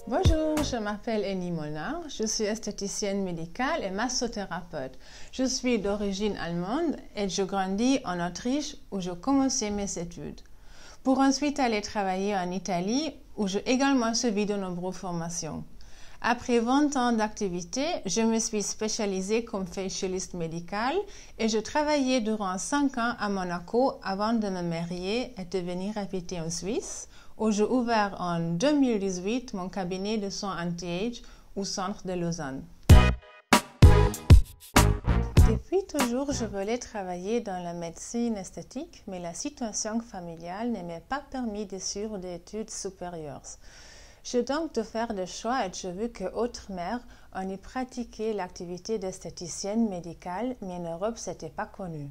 Bonjour, je m'appelle Annie Molnar, je suis esthéticienne médicale et massothérapeute. Je suis d'origine allemande et je grandis en Autriche où j'ai commencé mes études. Pour ensuite aller travailler en Italie où j'ai également suivi de nombreuses formations. Après 20 ans d'activité, je me suis spécialisée comme facialiste médicale et je travaillais durant 5 ans à Monaco avant de me marier et de venir habiter en Suisse, où j'ai ouvert en 2018 mon cabinet de soins anti-age au centre de Lausanne. Depuis toujours, je voulais travailler dans la médecine esthétique, mais la situation familiale ne m'a pas permis de suivre des études supérieures. J'ai donc dû faire des choix et j'ai vu que outre-mer, on y pratiquait l'activité d'esthéticienne médicale, mais en Europe, ce n'était pas connu.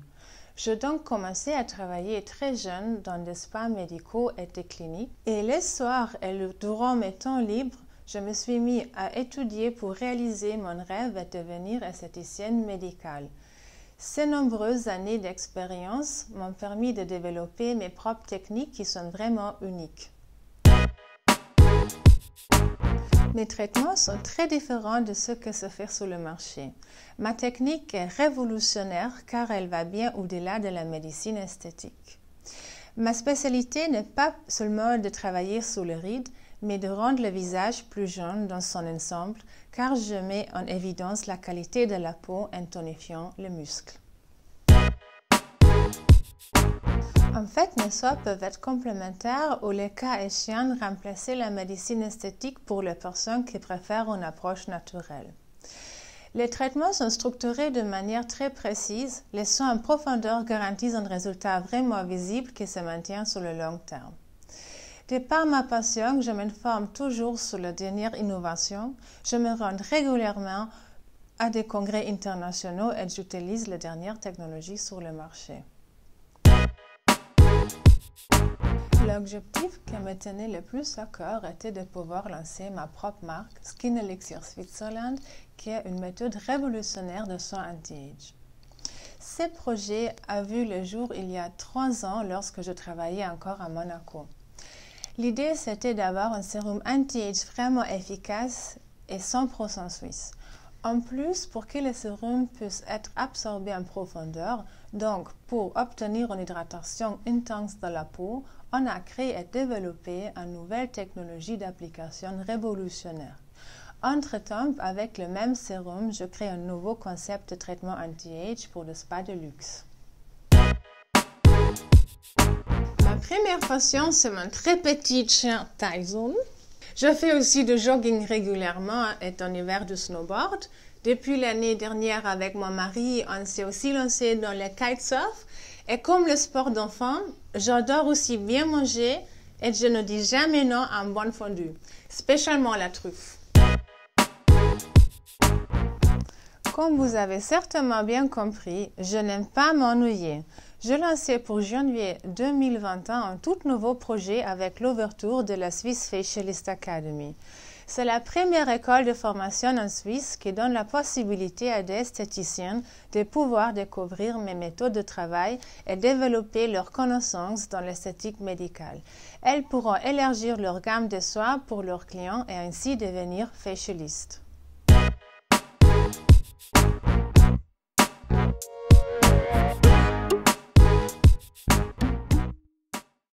J'ai donc commencé à travailler très jeune dans des spas médicaux et des cliniques. Et les soirs et durant mes temps libres, je me suis mis à étudier pour réaliser mon rêve de devenir esthéticienne médicale. Ces nombreuses années d'expérience m'ont permis de développer mes propres techniques qui sont vraiment uniques. Mes traitements sont très différents de ce que se fait sur le marché. Ma technique est révolutionnaire car elle va bien au-delà de la médecine esthétique. Ma spécialité n'est pas seulement de travailler sur le ride, mais de rendre le visage plus jeune dans son ensemble car je mets en évidence la qualité de la peau en tonifiant les muscles. En fait, mes soins peuvent être complémentaires ou, le cas échéant, remplacer la médecine esthétique pour les personnes qui préfèrent une approche naturelle. Les traitements sont structurés de manière très précise. Les soins en profondeur garantissent un résultat vraiment visible qui se maintient sur le long terme. De par ma passion, je m'informe toujours sur les dernières innovations. Je me rends régulièrement à des congrès internationaux et j'utilise les dernières technologies sur le marché. L'objectif qui me tenait le plus à cœur était de pouvoir lancer ma propre marque Skin Elixir Switzerland, qui est une méthode révolutionnaire de soins anti-age. Ce projet a vu le jour il y a 3 ans lorsque je travaillais encore à Monaco. L'idée c'était d'avoir un sérum anti-age vraiment efficace et 100% suisse. En plus, pour que le sérum puisse être absorbé en profondeur, donc pour obtenir une hydratation intense de la peau, on a créé et développé une nouvelle technologie d'application révolutionnaire. Entre-temps, avec le même sérum, je crée un nouveau concept de traitement anti-age pour le spa de luxe. Ma première passion, c'est mon très petit chien Tyson. Je fais aussi du jogging régulièrement et en hiver du snowboard. Depuis l'année dernière, avec mon mari, on s'est aussi lancé dans le kitesurf. Et comme le sport d'enfant, j'adore aussi bien manger et je ne dis jamais non à un bon fondu, spécialement la truffe. Comme vous avez certainement bien compris, je n'aime pas m'ennuyer. Je lançais pour janvier 2021 un tout nouveau projet avec l'ouverture de la Swiss Facialist Academy. C'est la première école de formation en Suisse qui donne la possibilité à des esthéticiens de pouvoir découvrir mes méthodes de travail et développer leurs connaissances dans l'esthétique médicale. Elles pourront élargir leur gamme de soins pour leurs clients et ainsi devenir facialistes.